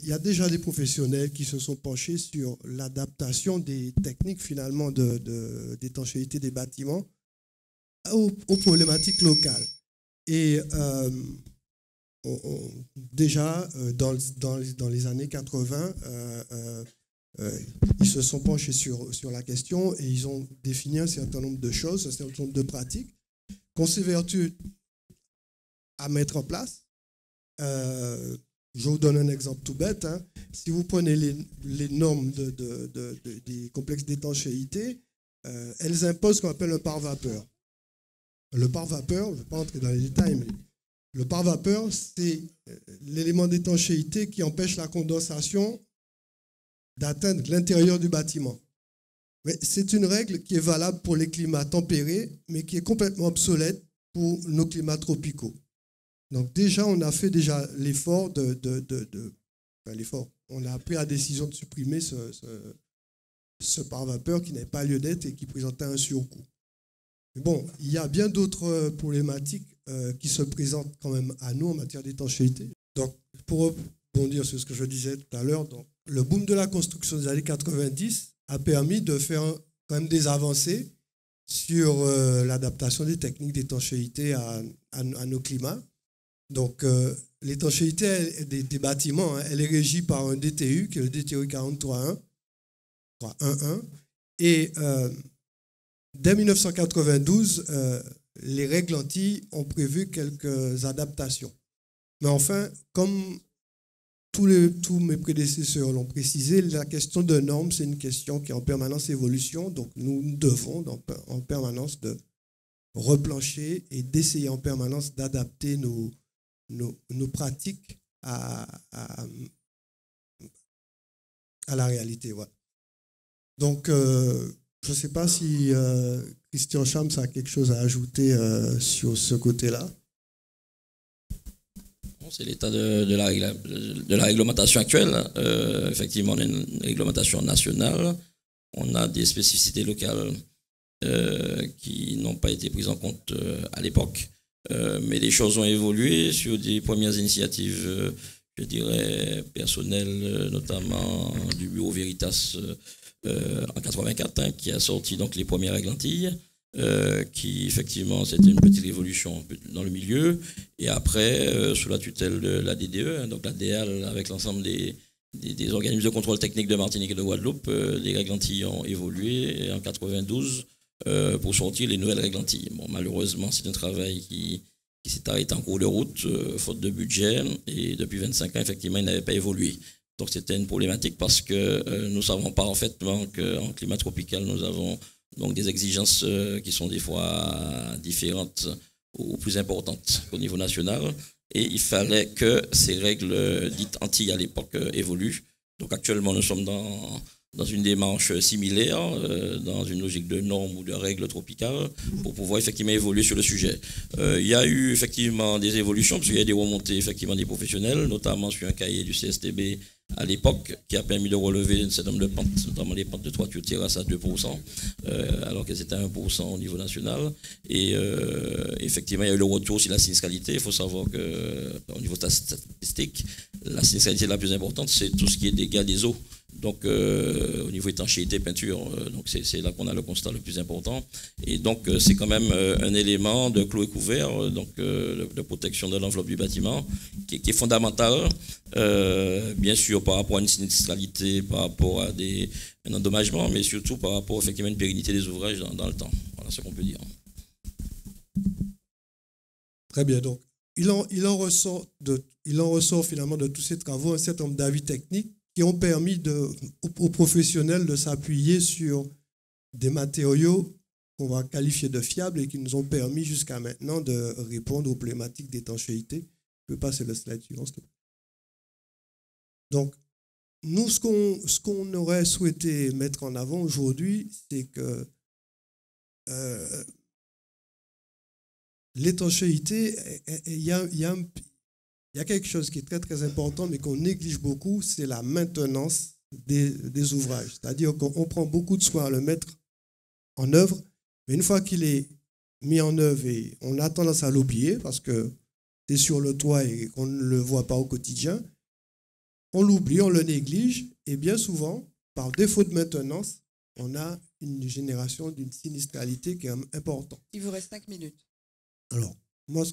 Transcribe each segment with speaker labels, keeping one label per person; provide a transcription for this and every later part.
Speaker 1: il y a déjà des professionnels qui se sont penchés sur l'adaptation des techniques finalement d'étanchéité des bâtiments aux problématiques locales. Et déjà, dans les années 80, ils se sont penchés sur la question et ils ont défini un certain nombre de choses, un certain nombre de pratiques qu'on s'évertue à mettre en place. Je vous donne un exemple tout bête. Hein. Si vous prenez les normes des complexes d'étanchéité, elles imposent ce qu'on appelle un pare-vapeur. Le pare-vapeur, je ne vais pas entrer dans les détails, mais le pare-vapeur, c'est l'élément d'étanchéité qui empêche la condensation d'atteindre l'intérieur du bâtiment. Mais c'est une règle qui est valable pour les climats tempérés, mais qui est complètement obsolète pour nos climats tropicaux. Donc déjà, on a fait l'effort l'effort. On a pris la décision de supprimer ce pare-vapeur qui n'avait pas lieu d'être et qui présentait un surcoût. Mais bon, il y a bien d'autres problématiques qui se présentent quand même à nous en matière d'étanchéité. Donc, pour rebondir sur ce que je disais tout à l'heure, le boom de la construction des années 90 a permis de faire quand même des avancées sur l'adaptation des techniques d'étanchéité à nos climats. Donc, l'étanchéité des bâtiments, hein, elle est régie par un DTU, qui est le DTU 43.1. Et dès 1992, les règles Antilles ont prévu quelques adaptations. Mais enfin, comme tous mes prédécesseurs l'ont précisé, la question de normes, c'est une question qui est en permanence évolution. Donc, nous devons en permanence de replancher et d'essayer en permanence d'adapter nos pratiques à la réalité. Ouais. Donc, je ne sais pas si Christian Chams a quelque chose à ajouter sur ce côté-là.
Speaker 2: C'est l'état de la réglementation actuelle. Effectivement, on a une réglementation nationale. On a des spécificités locales qui n'ont pas été prises en compte à l'époque. Mais les choses ont évolué sur des premières initiatives, je dirais, personnelles, notamment du bureau Veritas en 84, hein, qui a sorti donc les premières règles Antilles, qui effectivement c'était une petite révolution dans le milieu. Et après, sous la tutelle de la DDE, hein, donc la DEAL avec l'ensemble des organismes de contrôle technique de Martinique et de Guadeloupe, les règles Antilles ont évolué en 92 pour sortir les nouvelles règles Antilles. Bon, malheureusement, c'est un travail qui s'est arrêté en cours de route, faute de budget, et depuis 25 ans, effectivement, il n'avait pas évolué. Donc c'était une problématique parce que nous savons parfaitement qu'en climat tropical, nous avons donc des exigences qui sont des fois différentes ou plus importantes qu'au niveau national. Et il fallait que ces règles dites Antilles à l'époque évoluent. Donc actuellement, nous sommes dans une démarche similaire, dans une logique de normes ou de règles tropicales, pour pouvoir effectivement évoluer sur le sujet. Il y a eu effectivement des évolutions, parce qu'il y a des remontées effectivement des professionnels, notamment sur un cahier du CSTB à l'époque, qui a permis de relever un certain nombre de pentes, notamment les pentes de toiture terrasse à 2%, alors qu'elles étaient à 1% au niveau national. Et effectivement, il y a eu le retour sur la sinistralité. Il faut savoir qu'au niveau statistique, la sinistralité la plus importante, c'est tout ce qui est dégâts des eaux. Donc, au niveau étanchéité, peinture, donc c'est là qu'on a le constat le plus important. Et donc, c'est quand même un élément de clos et couvert, donc de protection de l'enveloppe du bâtiment, qui est fondamental, bien sûr, par rapport à une sinistralité, par rapport à un endommagement, mais surtout par rapport effectivement à une pérennité des ouvrages dans le temps. Voilà ce qu'on peut dire.
Speaker 1: Très bien. Donc, il en ressort finalement de tous ces travaux un certain nombre d'avis techniques qui ont permis aux professionnels de s'appuyer sur des matériaux qu'on va qualifier de fiables et qui nous ont permis jusqu'à maintenant de répondre aux problématiques d'étanchéité. Je peux passer le slide suivant, s'il te plaît. Donc, nous, ce qu'on aurait souhaité mettre en avant aujourd'hui, c'est que l'étanchéité, il y a quelque chose qui est très, très important, mais qu'on néglige beaucoup, c'est la maintenance des ouvrages. C'est-à-dire qu'on prend beaucoup de soin à le mettre en œuvre, mais une fois qu'il est mis en œuvre, et on a tendance à l'oublier parce que c'est sur le toit et qu'on ne le voit pas au quotidien, on l'oublie, on le néglige, et bien souvent, par défaut de maintenance, on a une génération d'une sinistralité qui est importante.
Speaker 3: Il vous reste 5 minutes.
Speaker 1: Alors, moi,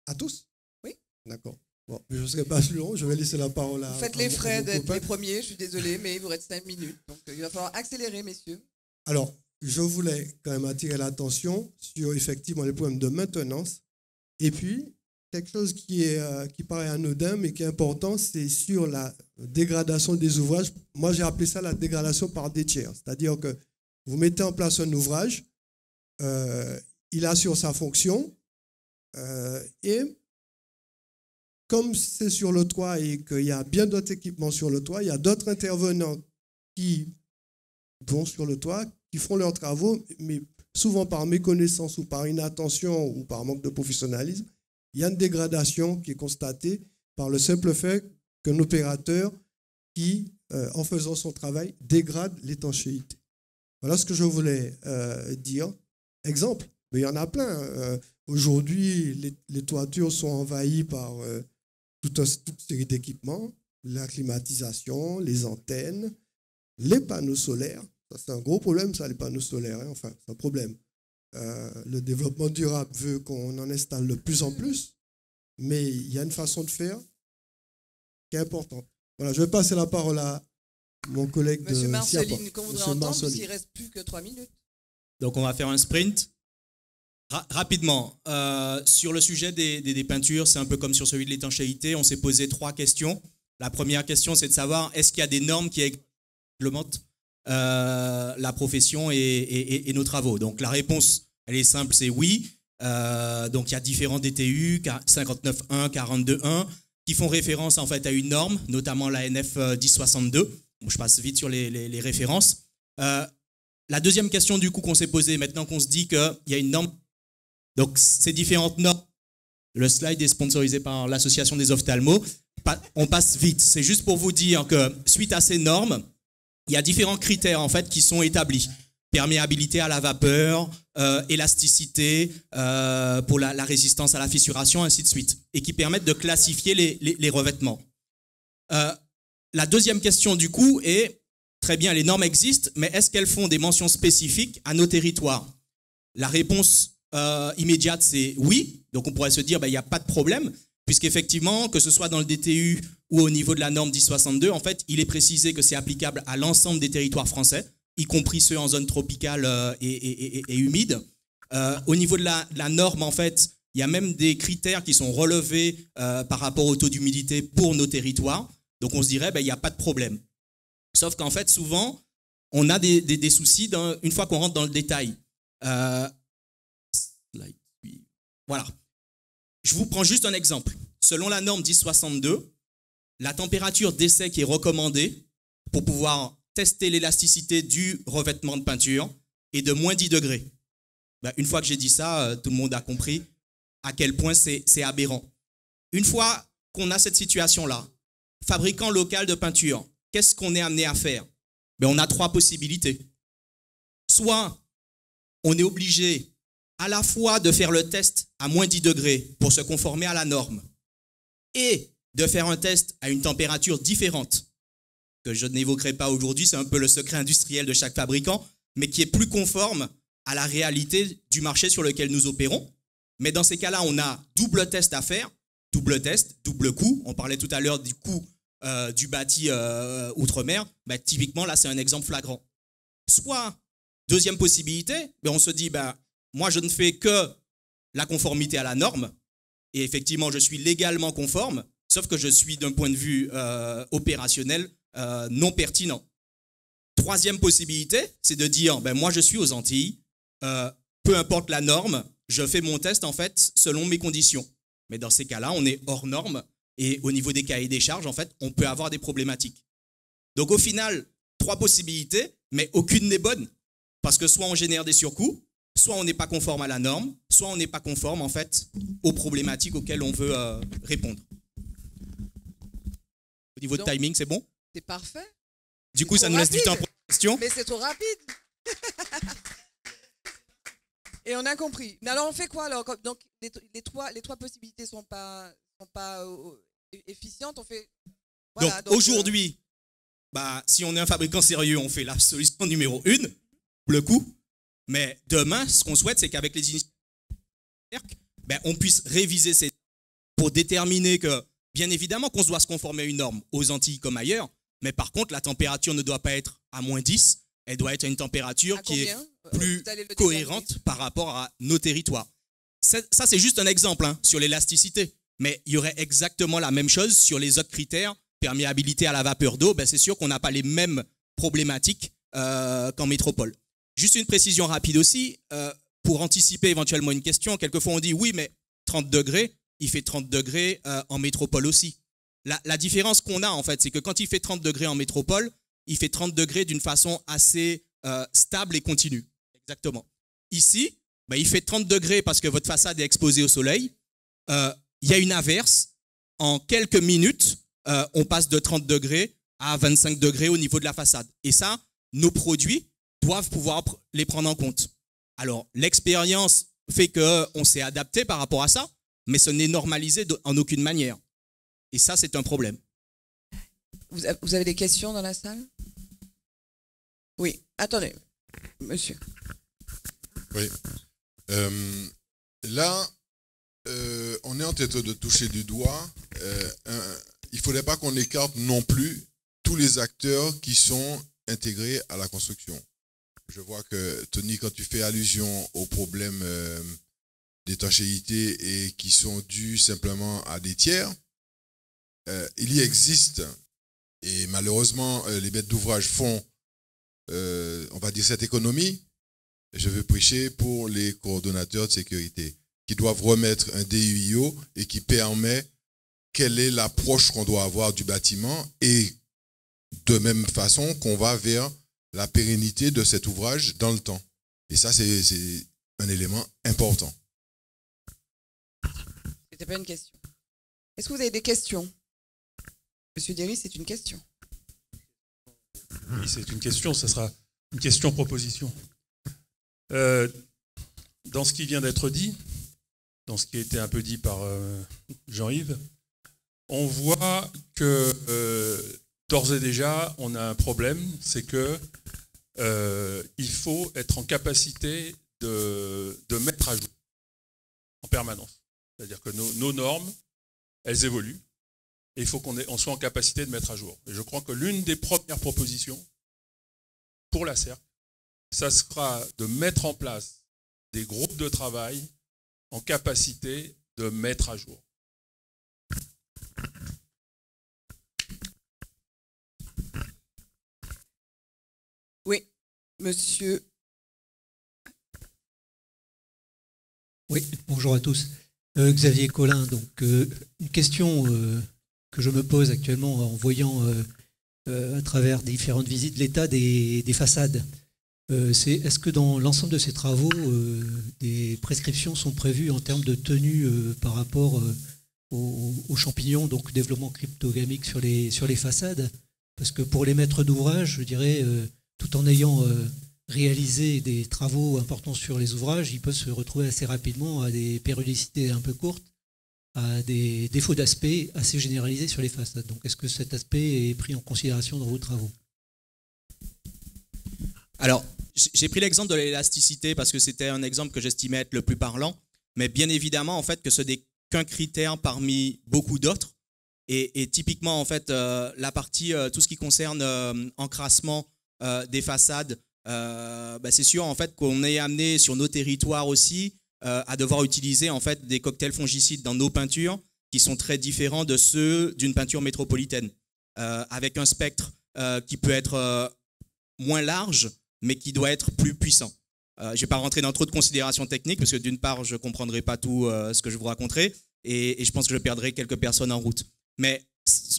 Speaker 1: à tous?
Speaker 3: Oui.
Speaker 1: D'accord. Bon, je ne serai pas plus long, je vais laisser la parole à...
Speaker 3: Vous faites les frais d'être les premiers, je suis désolé, mais il vous reste 5 minutes. Donc, il va falloir accélérer, messieurs.
Speaker 1: Alors, je voulais quand même attirer l'attention sur effectivement les problèmes de maintenance. Et puis, quelque chose qui paraît anodin, mais qui est important, c'est sur la dégradation des ouvrages. Moi, j'ai appelé ça la dégradation par détiers. C'est-à-dire que vous mettez en place un ouvrage, il assure sa fonction, et comme c'est sur le toit et qu'il y a bien d'autres équipements sur le toit, il y a d'autres intervenants qui vont sur le toit, qui font leurs travaux, mais souvent par méconnaissance ou par inattention ou par manque de professionnalisme, il y a une dégradation qui est constatée par le simple fait qu'un opérateur qui, en faisant son travail, dégrade l'étanchéité. Voilà ce que je voulais dire. Exemple, mais il y en a plein. Aujourd'hui, les toitures sont envahies par toute une série d'équipements, la climatisation, les antennes, les panneaux solaires. Ça, c'est un gros problème, ça, les panneaux solaires. Hein. Enfin, c'est un problème. Le développement durable veut qu'on en installe de plus en plus, mais il y a une façon de faire qui est importante. Voilà, je vais passer la parole à mon collègue
Speaker 3: Monsieur
Speaker 1: de
Speaker 3: Marceline, qu'on voudrait entendre, puisqu'il ne reste plus que 3 minutes.
Speaker 4: Donc, on va faire un sprint. Rapidement, sur le sujet des peintures, c'est un peu comme sur celui de l'étanchéité, on s'est posé 3 questions. La première question, c'est de savoir, est-ce qu'il y a des normes qui réglementent la profession et nos travaux? Donc la réponse, elle est simple, c'est oui. Donc il y a différents DTU, 59.1, 42.1, qui font référence en fait à une norme, notamment la NF 1062. Bon, je passe vite sur les références. La deuxième question du coup qu'on s'est posée, maintenant qu'on se dit qu'il y a une norme, donc ces différentes normes, le slide est sponsorisé par l'association des ophtalmos, on passe vite. C'est juste pour vous dire que suite à ces normes, il y a différents critères en fait qui sont établis. Perméabilité à la vapeur, élasticité pour la résistance à la fissuration, ainsi de suite, et qui permettent de classifier les revêtements. La deuxième question du coup est, très bien, les normes existent, mais est-ce qu'elles font des mentions spécifiques à nos territoires? La réponse immédiate, c'est oui. Donc on pourrait se dire, il n'y a pas de problème, puisqu'effectivement, que ce soit dans le DTU ou au niveau de la norme 1062, en fait, il est précisé que c'est applicable à l'ensemble des territoires français, y compris ceux en zone tropicale et humide. Au niveau de la norme, en fait, il y a même des critères qui sont relevés par rapport au taux d'humidité pour nos territoires. Donc on se dirait, il n'y a pas de problème. Sauf qu'en fait, souvent, on a des soucis une fois qu'on rentre dans le détail. Voilà. Je vous prends juste un exemple. Selon la norme 1062, la température d'essai qui est recommandée pour pouvoir tester l'élasticité du revêtement de peinture est de moins 10 degrés. Une fois que j'ai dit ça, tout le monde a compris à quel point c'est aberrant. Une fois qu'on a cette situation-là, fabricant local de peinture, qu'est-ce qu'on est amené à faire? On a 3 possibilités. Soit on est obligé à la fois de faire le test à moins 10 degrés pour se conformer à la norme et de faire un test à une température différente, que je n'évoquerai pas aujourd'hui, c'est un peu le secret industriel de chaque fabricant, mais qui est plus conforme à la réalité du marché sur lequel nous opérons. Mais dans ces cas-là, on a double test à faire, double test, double coût. On parlait tout à l'heure du coût du bâti outre-mer. Typiquement, là, c'est un exemple flagrant. Soit, deuxième possibilité, on se dit, moi, je ne fais que la conformité à la norme, et effectivement, je suis légalement conforme, sauf que je suis, d'un point de vue opérationnel, non pertinent. Troisième possibilité, c'est de dire, moi, je suis aux Antilles, peu importe la norme, je fais mon test, en fait, selon mes conditions. Mais dans ces cas-là, on est hors norme, et au niveau des cahiers des charges, en fait, on peut avoir des problématiques. Donc, au final, 3 possibilités, mais aucune n'est bonne, parce que soit on génère des surcoûts, soit on n'est pas conforme à la norme, soit on n'est pas conforme en fait aux problématiques auxquelles on veut répondre. Au niveau de timing, c'est bon?
Speaker 3: C'est parfait.
Speaker 4: Du coup, ça nous laisse du temps pour les questions.
Speaker 3: Mais c'est trop rapide. Et on a compris. Mais alors on fait quoi alors? Donc les trois possibilités sont pas efficientes. On fait Voilà,
Speaker 4: donc aujourd'hui, si on est un fabricant sérieux, on fait la solution numéro 1, le coût. Mais demain, ce qu'on souhaite, c'est qu'avec les initiatives, on puisse réviser ces pour déterminer que, bien évidemment, qu'on doit se conformer à une norme aux Antilles comme ailleurs, mais par contre, la température ne doit pas être à -10, elle doit être à une température qui est plus cohérente par rapport à nos territoires. Ça, c'est juste un exemple sur l'élasticité, mais il y aurait exactement la même chose sur les autres critères, perméabilité à la vapeur d'eau, c'est sûr qu'on n'a pas les mêmes problématiques qu'en métropole. Juste une précision rapide aussi, pour anticiper éventuellement une question, quelquefois on dit oui, mais 30 degrés, il fait 30 degrés en métropole aussi. La différence qu'on a en fait, c'est que quand il fait 30 degrés en métropole, il fait 30 degrés d'une façon assez stable et continue. Exactement. Ici, il fait 30 degrés parce que votre façade est exposée au soleil. Il y a une averse. En quelques minutes, on passe de 30 degrés à 25 degrés au niveau de la façade. Et ça, nos produits doivent pouvoir les prendre en compte. Alors, l'expérience fait qu'on s'est adapté par rapport à ça, mais ce n'est normalisé en aucune manière. Et ça, c'est un problème.
Speaker 3: Vous avez des questions dans la salle? Oui, attendez, monsieur.
Speaker 5: Oui. Là, on est en train de toucher du doigt. Il ne faudrait pas qu'on écarte non plus tous les acteurs qui sont intégrés à la construction. Je vois que, Tony, quand tu fais allusion aux problèmes d'étanchéité et qui sont dus simplement à des tiers, il y existe, et malheureusement, les maîtres d'ouvrage font, on va dire, cette économie. Je veux prêcher pour les coordonnateurs de sécurité qui doivent remettre un DUIO et qui permet quelle est l'approche qu'on doit avoir du bâtiment et de même façon qu'on va vers la pérennité de cet ouvrage dans le temps. Et ça, c'est un élément important.
Speaker 3: C'était pas une question. Est-ce que vous avez des questions? Monsieur Derry, c'est une question.
Speaker 6: Oui, c'est une question, ça sera une question-proposition. Dans ce qui vient d'être dit, dans ce qui a été un peu dit par Jean-Yves, on voit que d'ores et déjà, on a un problème, c'est que il faut être en capacité de mettre à jour en permanence. C'est-à-dire que nos normes, elles évoluent et il faut qu'on soit en capacité de mettre à jour. Et je crois que l'une des premières propositions pour la CERC, ça sera de mettre en place des groupes de travail en capacité de mettre à jour.
Speaker 3: Oui, monsieur.
Speaker 7: Oui, bonjour à tous. Xavier Collin, donc une question que je me pose actuellement en voyant à travers différentes visites l'état des façades. Est-ce que dans l'ensemble de ces travaux, des prescriptions sont prévues en termes de tenue par rapport aux champignons, donc développement cryptogamique sur les façades? Parce que pour les maîtres d'ouvrage, je dirais, tout en ayant réalisé des travaux importants sur les ouvrages, ils peuvent se retrouver assez rapidement à des périodicités un peu courtes, à des défauts d'aspect assez généralisés sur les façades. Donc est-ce que cet aspect est pris en considération dans vos travaux?
Speaker 4: Alors, j'ai pris l'exemple de l'élasticité parce que c'était un exemple que j'estimais être le plus parlant, mais bien évidemment, en fait, que ce n'est qu'un critère parmi beaucoup d'autres. Et typiquement, en fait, la partie, tout ce qui concerne encrassement des façades, c'est sûr, en fait, qu'on est amené sur nos territoires aussi à devoir utiliser, en fait, des cocktails fongicides dans nos peintures qui sont très différents de ceux d'une peinture métropolitaine, avec un spectre qui peut être moins large, mais qui doit être plus puissant. Je ne vais pas rentrer dans trop de considérations techniques, parce que d'une part, je ne comprendrai pas tout ce que je vous raconterai, et je pense que je perdrai quelques personnes en route. Mais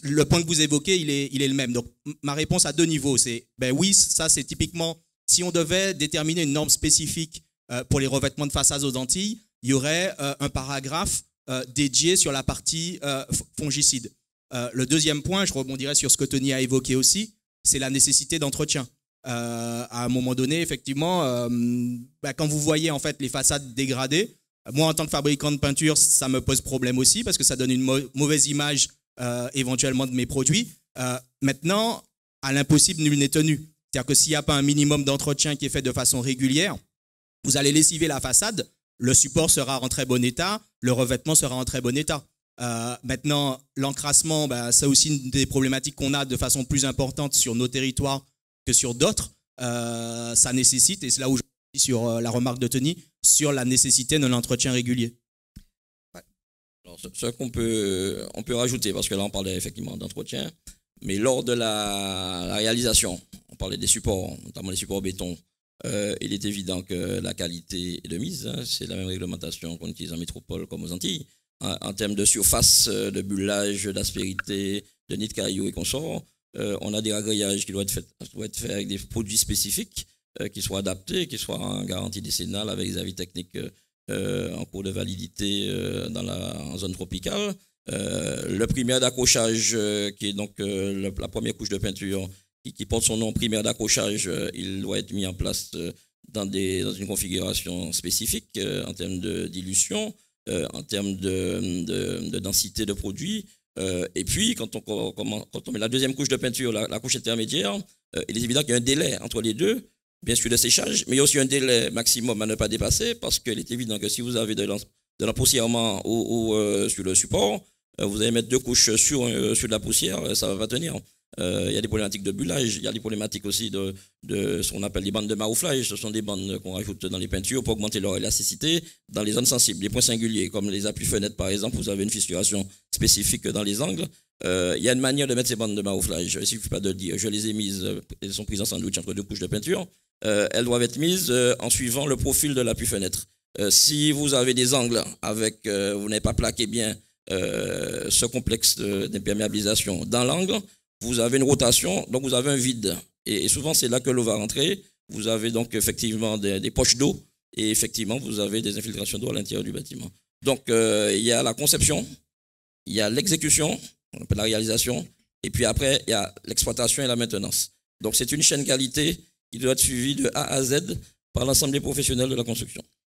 Speaker 4: le point que vous évoquez, il est le même. Donc, ma réponse à deux niveaux, c'est oui, ça c'est typiquement, si on devait déterminer une norme spécifique pour les revêtements de façades aux Antilles, il y aurait un paragraphe dédié sur la partie fongicide. Le deuxième point, je rebondirai sur ce que Tony a évoqué aussi, c'est la nécessité d'entretien. À un moment donné, effectivement, quand vous voyez en fait les façades dégradées, moi en tant que fabricant de peinture, ça me pose problème aussi parce que ça donne une mauvaise image éventuellement de mes produits. Maintenant, à l'impossible, nul n'est tenu. C'est-à-dire que s'il n'y a pas un minimum d'entretien qui est fait de façon régulière, vous allez lessiver la façade, le support sera en très bon état, le revêtement sera en très bon état. Maintenant, l'encrassement, c'est aussi une des problématiques qu'on a de façon plus importante sur nos territoires que sur d'autres. Ça nécessite, et c'est là où je suis sur la remarque de Tony, sur la nécessité de l'entretien régulier.
Speaker 2: Alors, ce qu'on peut, on peut rajouter, parce que là on parlait effectivement d'entretien, mais lors de la réalisation, on parlait des supports, notamment les supports béton, il est évident que la qualité est de mise, hein, c'est la même réglementation qu'on utilise en métropole comme aux Antilles, en termes de surface, de bullage, d'aspérité, de nid de cailloux et consorts. On a des ragreillages qui doivent être faits avec des produits spécifiques qui soient adaptés, qui soient en garantie décennale avec des avis techniques en cours de validité en zone tropicale. Le primaire d'accrochage, qui est donc la première couche de peinture qui porte son nom primaire d'accrochage, il doit être mis en place dans une configuration spécifique en termes de dilution, en termes de densité de produit. Et puis, quand on met la deuxième couche de peinture, la couche intermédiaire, il est évident qu'il y a un délai entre les deux, bien sûr de séchage, mais il y a aussi un délai maximum à ne pas dépasser, parce qu'il est évident que si vous avez de l'empoussièrement sur le support, vous allez mettre deux couches sur de la poussière, ça ne va pas tenir. Il y a des problématiques de bullage, il y a des problématiques aussi de ce qu'on appelle les bandes de marouflage. Ce sont des bandes qu'on rajoute dans les peintures pour augmenter leur élasticité dans les zones sensibles, les points singuliers, comme les appuis-fenêtres par exemple. Vous avez une fissuration spécifique dans les angles. Il y a une manière de mettre ces bandes de marouflage. Il ne suffit pas de le dire. Je les ai mises, elles sont prises en sandwich entre deux couches de peinture. Elles doivent être mises en suivant le profil de l'appui-fenêtre. Si vous avez des angles avec, vous n'avez pas plaqué bien ce complexe d'imperméabilisation dans l'angle, vous avez une rotation, donc vous avez un vide. Et souvent, c'est là que l'eau va rentrer. Vous avez donc effectivement des poches d'eau et effectivement, vous avez des infiltrations d'eau à l'intérieur du bâtiment. Donc, il y a la conception, il y a l'exécution, on appelle la réalisation, et puis après, il y a l'exploitation et la maintenance. Donc, c'est une chaîne qualité qui doit être suivie de A à Z par l'ensemble des professionnels de la construction.